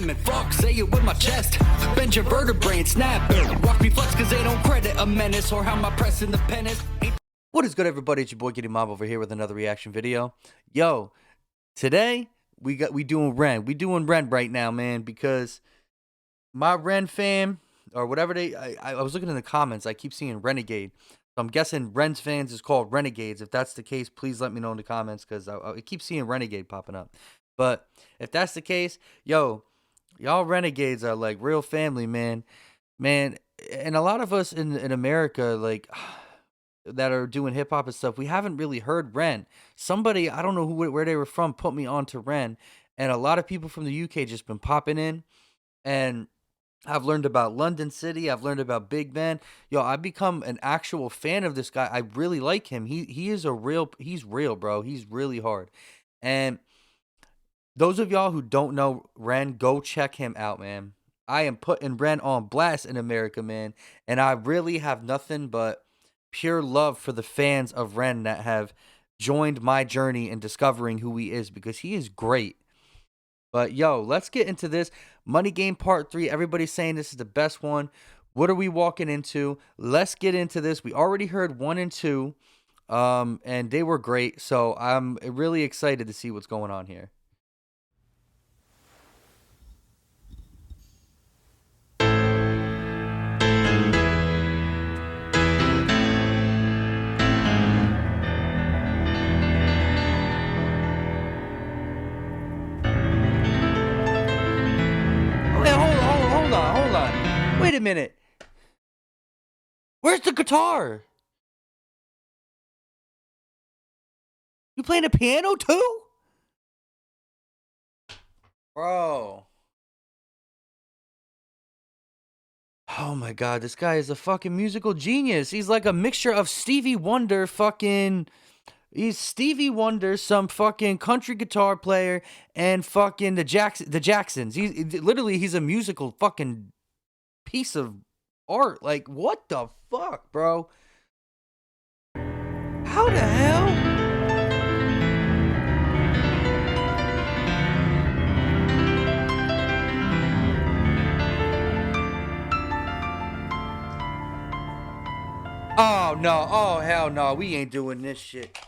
element. Fuck, say it with my chest. Bend your vertebrae and snap. Watch me flex cause they don't credit a menace or how my pressing the pen is. What is good, everybody? It's your boy Gini-MOB over here with another reaction video. Yo, today we doing Ren. We doing Ren right now, man, because my Ren fam or whatever I was looking in the comments. I keep seeing Renegade. So I'm guessing Ren's fans is called Renegades. If that's the case, please let me know in the comments because I keep seeing Renegade popping up. But if that's the case, yo, y'all Renegades are like real family, man. Man, and a lot of us in America, like, that are doing hip-hop and stuff, we haven't really heard Ren. Somebody, I don't know where they were from, put me on to Ren. And a lot of people from the UK just been popping in. And I've learned about London City. I've learned about Big Ben. Yo, I've become an actual fan of this guy. I really like him. He's real, bro. He's really hard. And those of y'all who don't know Ren, go check him out, man. I am putting Ren on blast in America, man. And I really have nothing but pure love for the fans of Ren that have joined my journey in discovering who he is because he is great. But yo, let's get into this. Money Game Part 3. Everybody's saying this is the best one. What are we walking into? Let's get into this. We already heard 1 and 2, and they were great. So I'm really excited to see what's going on here. Hold on. Wait a minute. Where's the guitar? You playing a piano too? Bro. Oh my god, this guy is a fucking musical genius. He's like a mixture of Stevie Wonder He's Stevie Wonder, some fucking country guitar player, and fucking the Jacksons. He's a musical fucking piece of art. Like, what the fuck, bro? How the hell? Oh no, oh hell no, we ain't doing this shit.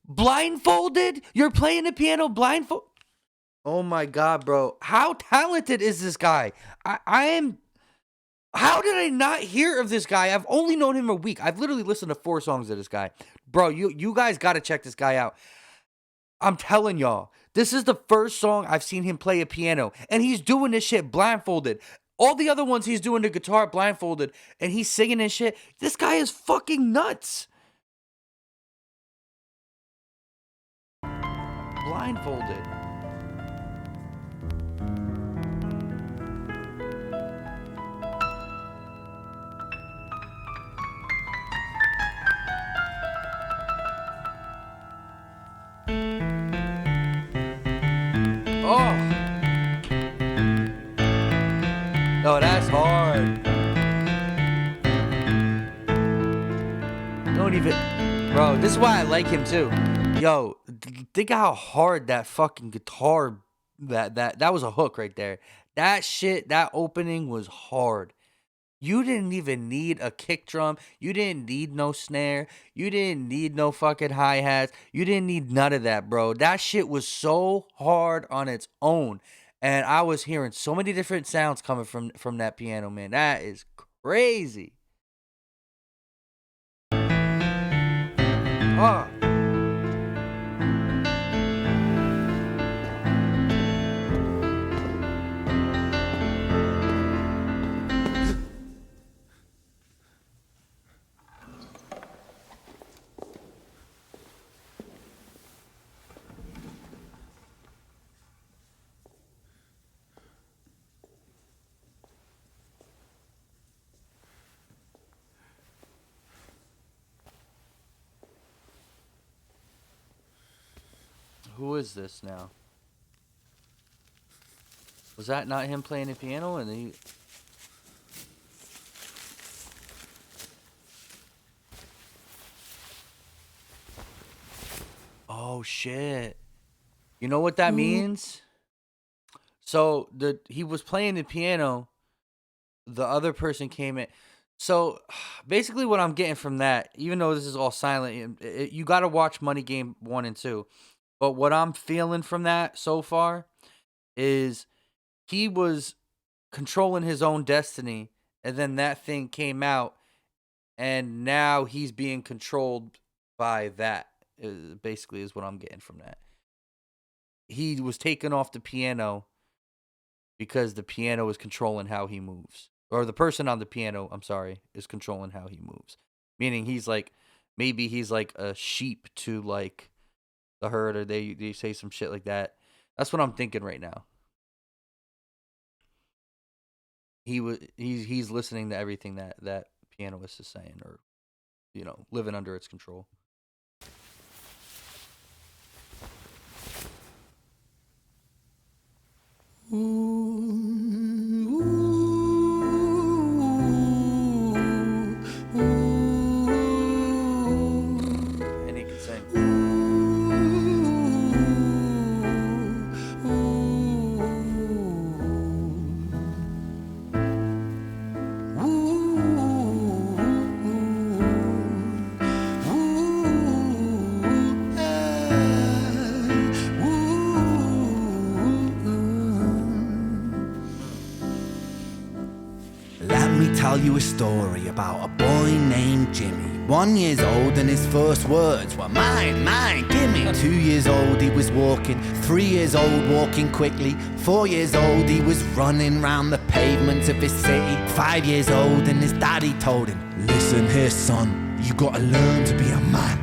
Blindfolded? You're playing the piano blindfold? Oh my god, bro. How talented is this guy? I am... How did I not hear of this guy? I've only known him a week. I've literally listened to 4 songs of this guy. Bro, you guys got to check this guy out. I'm telling y'all, this is the first song I've seen him play a piano. And he's doing this shit blindfolded. All the other ones he's doing the guitar blindfolded. And he's singing and shit. This guy is fucking nuts. Blindfolded. Oh. Oh, that's hard. Don't even... Bro, this is why I like him too. Yo, think how hard that fucking guitar... That was a hook right there. That shit, that opening was hard. You didn't even need a kick drum. You didn't need no snare. You didn't need no fucking hi-hats. You didn't need none of that, bro. That shit was so hard on its own. And I was hearing so many different sounds coming from that piano, man. That is crazy. Oh. Who is this now? Was that not him playing the piano? And he... Oh, shit. You know what that means? So he was playing the piano. The other person came in. So basically, what I'm getting from that, even though this is all silent, you got to watch Money Game 1 and 2. But what I'm feeling from that so far is he was controlling his own destiny, and then that thing came out, and now he's being controlled by that. Basically, is what I'm getting from that. He was taken off the piano because the piano is controlling how he moves. Or the person on the piano, I'm sorry, is controlling how he moves. Meaning he's like, maybe he's like a sheep to like the herd, or they say some shit like that. That's what I'm thinking right now. He's listening to everything that pianist is saying, or living under its control. And he can sing. Tell you a story about a boy named Jimmy. 1 year old and his first words were mine, mine, gimme. 2 years old he was walking, 3 years old walking quickly, 4 years old he was running round the pavements of his city. 5 years old and his daddy told him, listen here son, you gotta learn to be a man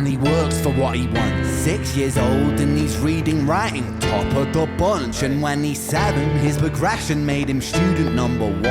he works for what he wants. 6 years old and he's reading, writing, top of the bunch. And when he's 7, his progression made him student number 1.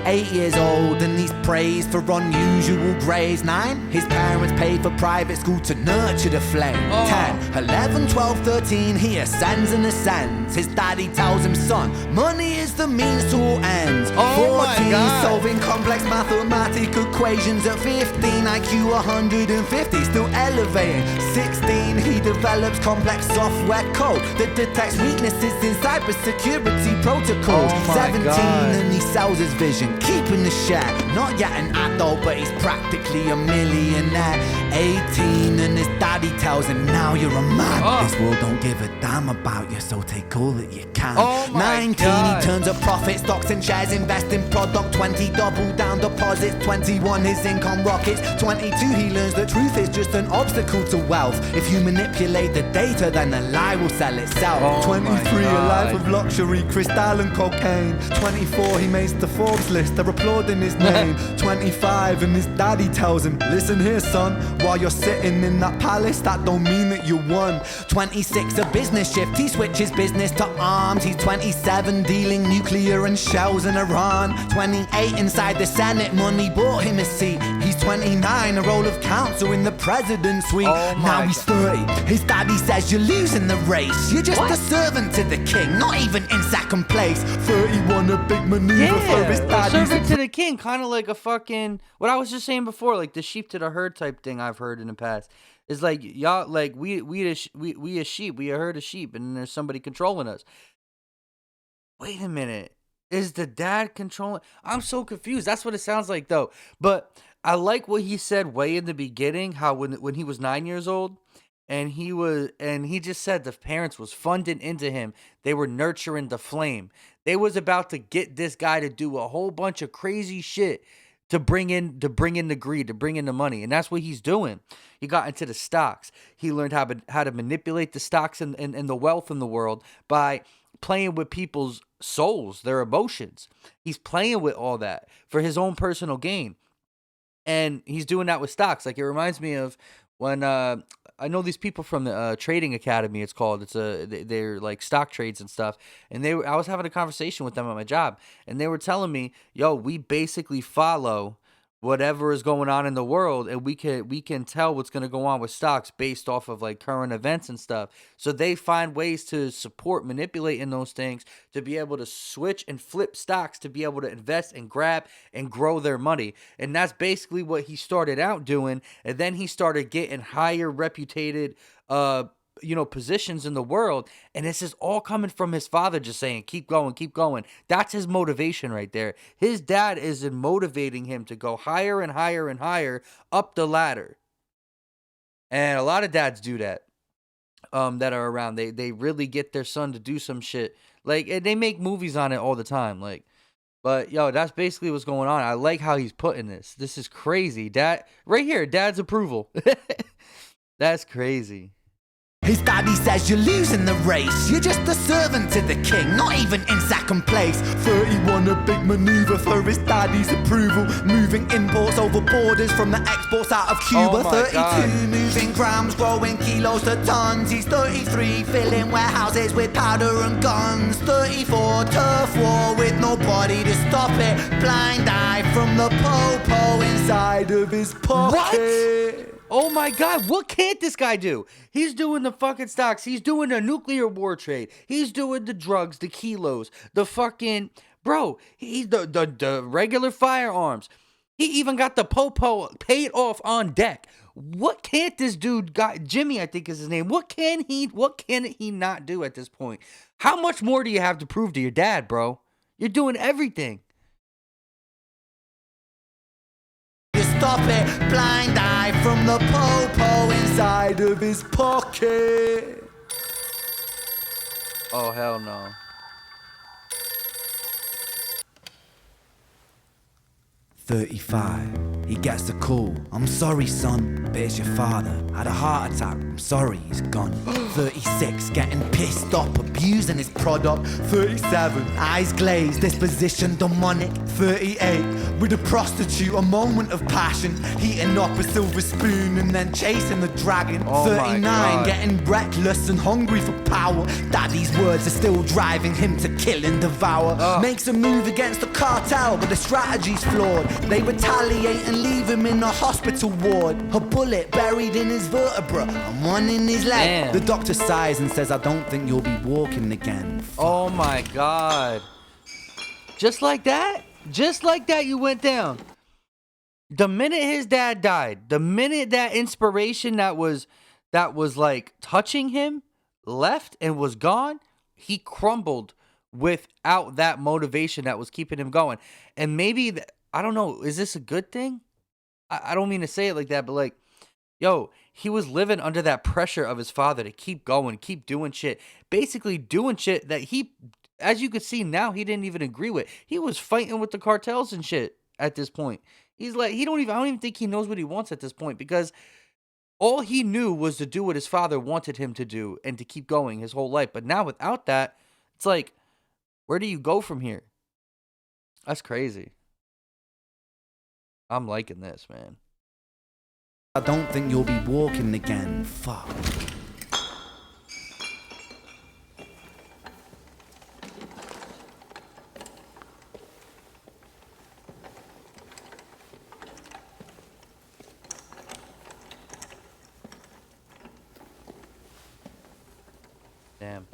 8 years old and he's praised for unusual grades. 9, his parents paid for private school to nurture the flame. 10, 11, 12, 13, he ascends and ascends. His daddy tells him, son, money is the means to all ends. 14, solving complex mathematical equations. At 15, IQ 150, still elevating. 16, he develops complex software code that detects weaknesses in cybersecurity protocols. 17, and he sells his vision, keeping the share. Not yet an adult, but he's practically a millionaire. 18, and his daddy tells him, now you're a man. This world don't give a damn about you, so take all that you can. 19, he turns a profit, stocks and shares, invest in product. 20, double down deposits. 21, his income rockets. 22, he learns the truth is just an obstacle to wealth. If you manipulate the data, then the lie will sell itself. 23, a life of luxury, crystal and cocaine. 24, he makes the Forbes list, they're applauding his name. 25, and his daddy tells him, listen here son, while you're sitting in that palace, that don't mean that you won. 26, a business shift, he switches business to arms. He's 27, dealing nuclear and shells in Iran. 28, inside the Senate, money bought him a seat. He's 29, a role of counsel in the president's suite. Now he's 30, his daddy says you're losing the race. You're just a servant to the king, not even in second place. 31, a big maneuver for his daddy. Servant to the king, kind of like a fucking, what I was just saying before, like the sheep to the herd type thing I've heard in the past. It's like, y'all, like we a sheep, we a herd of sheep, and there's somebody controlling us. Wait a minute. Is the dad controlling? I'm so confused. That's what it sounds like, though. But I like what he said way in the beginning, how when he was 9 years old, and he just said the parents was funding into him. They were nurturing the flame. They was about to get this guy to do a whole bunch of crazy shit to bring in the greed, to bring in the money. And that's what he's doing. He got into the stocks. He learned how to manipulate the stocks and the wealth in the world by playing with people's souls, their emotions. He's playing with all that for his own personal gain. And he's doing that with stocks. Like, it reminds me of when I know these people from the Trading Academy, it's called. They're like stock trades and stuff. And I was having a conversation with them at my job, and they were telling me, yo, we basically follow whatever is going on in the world, and we can tell what's going to go on with stocks based off of like current events and stuff. So they find ways to support manipulating those things to be able to switch and flip stocks to be able to invest and grab and grow their money. And that's basically what he started out doing, and then he started getting higher reputed positions in the world, and this is all coming from his father just saying, keep going, keep going. That's his motivation right there. His dad is motivating him to go higher and higher and higher up the ladder. And a lot of dads do that. That are around. They really get their son to do some shit. Like, and they make movies on it all the time. Like, but yo, that's basically what's going on. I like how he's putting this. This is crazy. Dad, right here, dad's approval. That's crazy. His daddy says you're losing the race. You're just a servant to the king, not even in second place. 31, a big maneuver for his daddy's approval. Moving imports over borders from the exports out of Cuba. 32, moving grams, growing kilos to tons. He's 33, filling warehouses with powder and guns. 34, turf war with nobody to stop it. Blind eye from the po-po inside of his pocket. What? Oh my God, what can't this guy do? He's doing the fucking stocks. He's doing the nuclear war trade. He's doing the drugs, the kilos, the fucking... Bro, he's the regular firearms. He even got the po-po paid off on deck. What can't this dude got? Jimmy, I think is his name. What can he not do at this point? How much more do you have to prove to your dad, bro? You're doing everything. Stop it, blind eye from the po-po inside of his pocket. Oh, hell no. "35, he gets the call. I'm sorry, son, but it's your father. Had a heart attack. I'm sorry, he's gone. 36, getting pissed off, abusing his product. 37, eyes glazed, disposition demonic. 38, with a prostitute, a moment of passion, heating up a silver spoon and then chasing the dragon. Oh 39, getting reckless and hungry for power. Daddy's words are still driving him to kill and devour. Makes a move against the cartel, but the strategy's flawed. They retaliate and leave him in a hospital ward. A bullet buried in his vertebra and one in his leg. Damn. The doctor sighs and says, I don't think you'll be walking again. Oh my God. Just like that? Just like that you went down. The minute his dad died, the minute that inspiration that was like touching him left and was gone, he crumbled without that motivation that was keeping him going. And maybe... I don't know. Is this a good thing? I don't mean to say it like that, but like, yo, he was living under that pressure of his father to keep going, keep doing shit. Basically doing shit that he, as you could see now, he didn't even agree with. He was fighting with the cartels and shit at this point. He's like, I don't even think he knows what he wants at this point, because all he knew was to do what his father wanted him to do and to keep going his whole life. But now without that, it's like, where do you go from here? That's crazy. I'm liking this, man. I don't think you'll be walking again. Fuck. Damn.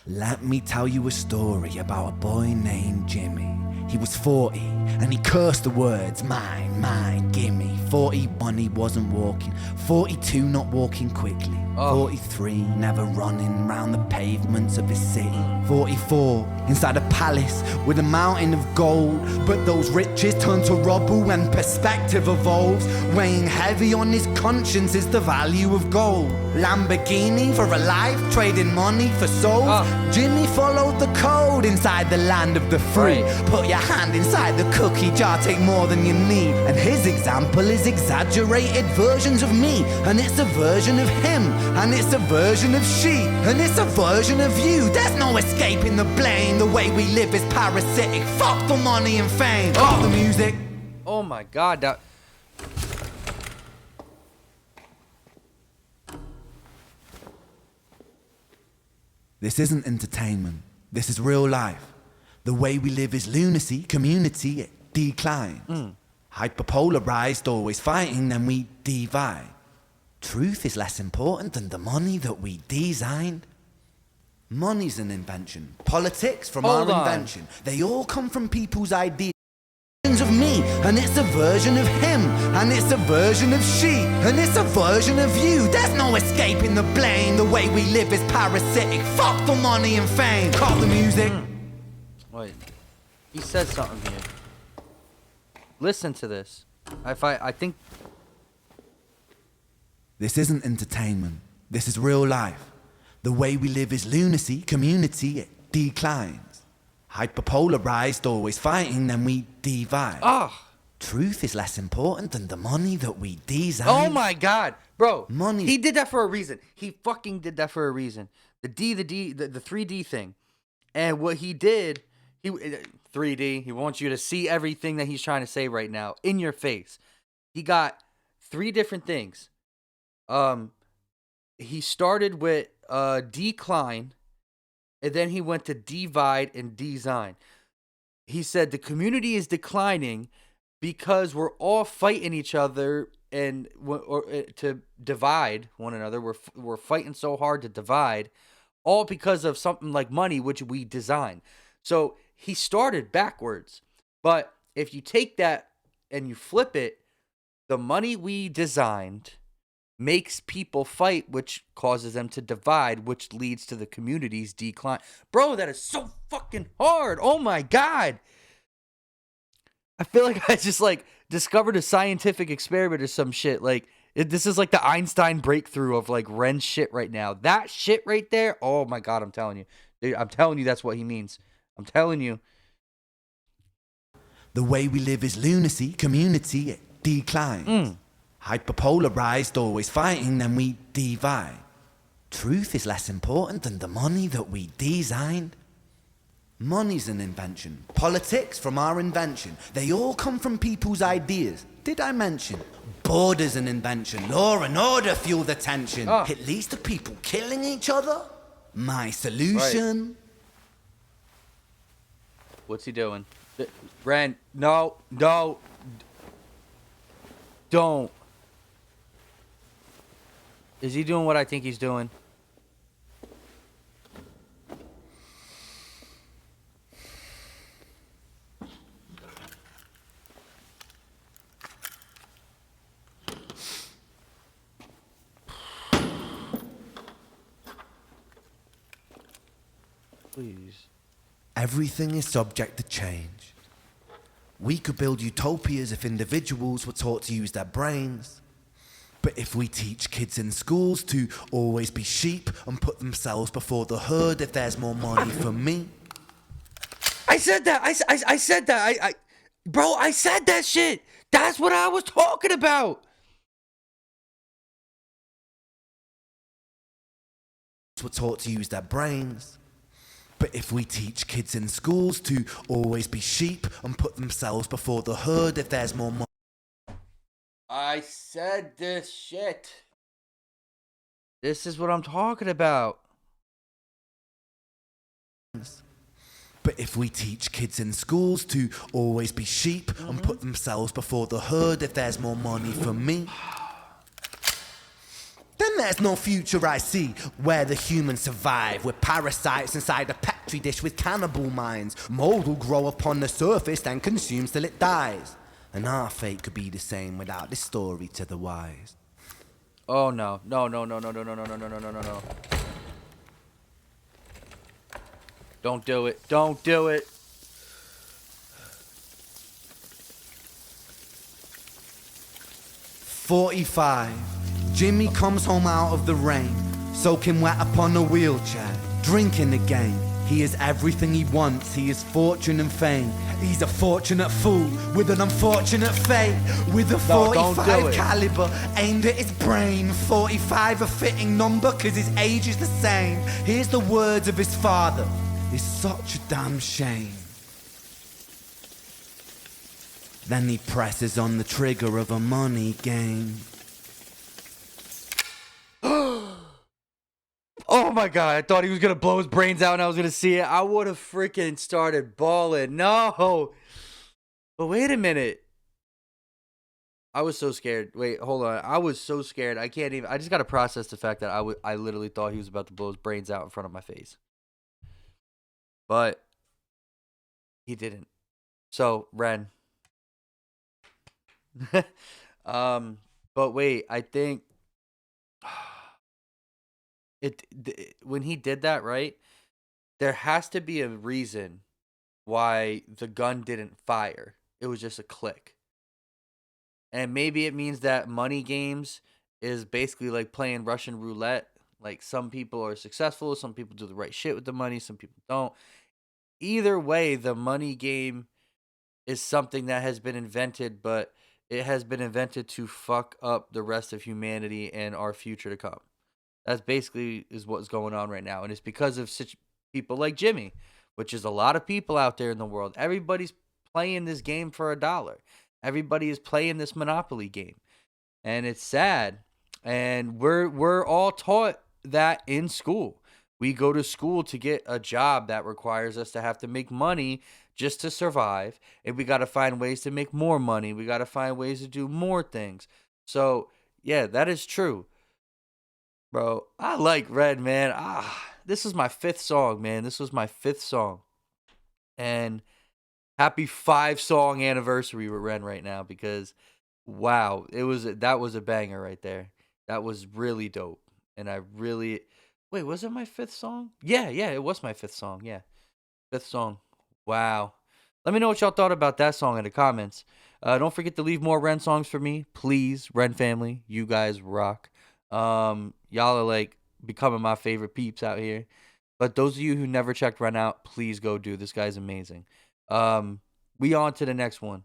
Let me tell you a story about a boy named Jimmy. He was 40 and he cursed the words, mine, mine, gimme. 41 he wasn't walking, 42 not walking quickly, 43 never running round the pavements of his city, 44 inside a palace with a mountain of gold. But those riches turn to rubble when perspective evolves. Weighing heavy on his conscience is the value of gold. Lamborghini for a life, trading money for souls. Jimmy followed the code inside the land of the free. Put your hand inside the cookie jar, take more than you need. And his example is exaggerated versions of me. And it's a version of him, and it's a version of she, and it's a version of you. There's no escaping the blame. The way we live is parasitic. Fuck the money and fame. Fuck the music. Oh my God, that... This isn't entertainment. This is real life. The way we live is lunacy, community, it declines. Hyperpolarized, always fighting, then we divide. Truth is less important than the money that we designed. Money's an invention. Politics from Hold our on. invention. They all come from people's ideas of me, and it's a version of him, and it's a version of she, and it's a version of you. There's no escaping the blame. The way we live is parasitic. Fuck the money and fame. Cut the music. Wait, he said something here. Listen to this. I think This isn't entertainment. This is real life. The way we live is lunacy, community, it declines. Hyperpolarized, always fighting, then we divide. Truth is less important than the money that we design. oh my god, bro. Money. He did that for a reason. He fucking did that for a reason. The 3D thing. And what he did, 3D, he wants you to see everything that he's trying to say right now in your face. He got 3 different things. He started with decline, and then he went to divide and design. He said the community is declining because we're all fighting each other and to divide one another. We're fighting so hard to divide, all because of something like money, which we design. So he started backwards. But if you take that and you flip it, the money we designed makes people fight, which causes them to divide, which leads to the community's decline. Bro, that is so fucking hard. Oh my god. I feel like I just like discovered a scientific experiment or some shit. Like this is like the Einstein breakthrough of like Ren shit right now. That shit right there. Oh my god, I'm telling you. Dude, I'm telling you that's what he means. I'm telling you. The way we live is lunacy, community, it declines. Hyperpolarized, always fighting, then we divide. Truth is less important than the money that we designed. Money's an invention. Politics from our invention. They all come from people's ideas. Did I mention? Border's an invention. Law and order fuel the tension. It leads to people killing each other. My solution. Right. What's he doing? Ren, no, don't. Is he doing what I think he's doing? Please. Everything is subject to change. We could build utopias if individuals were taught to use their brains. But if we teach kids in schools to always be sheep and put themselves before the herd if there's more money for me. I said that. I said that. Bro, I said that shit. That's what I was talking about. Were taught to use their brains. But if we teach kids in schools to always be sheep and put themselves before the herd if there's more money. I said this shit. This is what I'm talking about. But if we teach kids in schools to always be sheep and put themselves before the herd if there's more money for me, then there's no future I see where the humans survive with parasites inside a petri dish with cannibal minds. Mold will grow upon the surface and consume till it dies. And our fate could be the same without this story to the wise. Oh no. No. Don't do it. Don't do it. "45. Jimmy comes home out of the rain, soaking wet upon a wheelchair, drinking again. He is everything he wants, he is fortune and fame. He's a fortunate fool with an unfortunate fate. With a 45 caliber aimed at his brain. 45 a fitting number cause his age is the same. Here's the words of his father, it's such a damn shame. Then he presses on the trigger of a money game. Oh my god, I thought he was gonna blow his brains out and I was gonna see it. I would have freaking started bawling. No. But wait a minute. I was so scared. Wait, hold on. I was so scared. I can't even. I just got to process the fact that I literally thought he was about to blow his brains out in front of my face. But he didn't. So, Ren. But wait, I think when he did that, right? There has to be a reason why the gun didn't fire. It was just a click. And maybe it means that money games is basically like playing Russian roulette. Like some people are successful, some people do the right shit with the money, some people don't. Either way, the money game is something that has been invented, but it has been invented to fuck up the rest of humanity and our future to come. That's basically is what's going on right now, and it's because of such people like Jimmy, which is a lot of people out there in the world. Everybody's playing this game for $1. Everybody is playing this Monopoly game, and it's sad. And we're all taught that in school. We go to school to get a job that requires us to have to make money just to survive, and we got to find ways to make more money. We got to find ways to do more things. So, yeah, that is true. Bro, I like Red, man. This was my 5th song, man. This was my 5th song. And happy 5-song anniversary with Ren right now, because wow, that was a banger right there. That was really dope. And I really wait, was it my 5th song? Yeah, it was my 5th song. Yeah. 5th song. Wow. Let me know what y'all thought about that song in the comments. Don't forget to leave more Ren songs for me, please. Ren family, you guys rock. Y'all are like becoming my favorite peeps out here. But those of you who never checked Ren out, please go do. This guy's amazing. We on to the next one.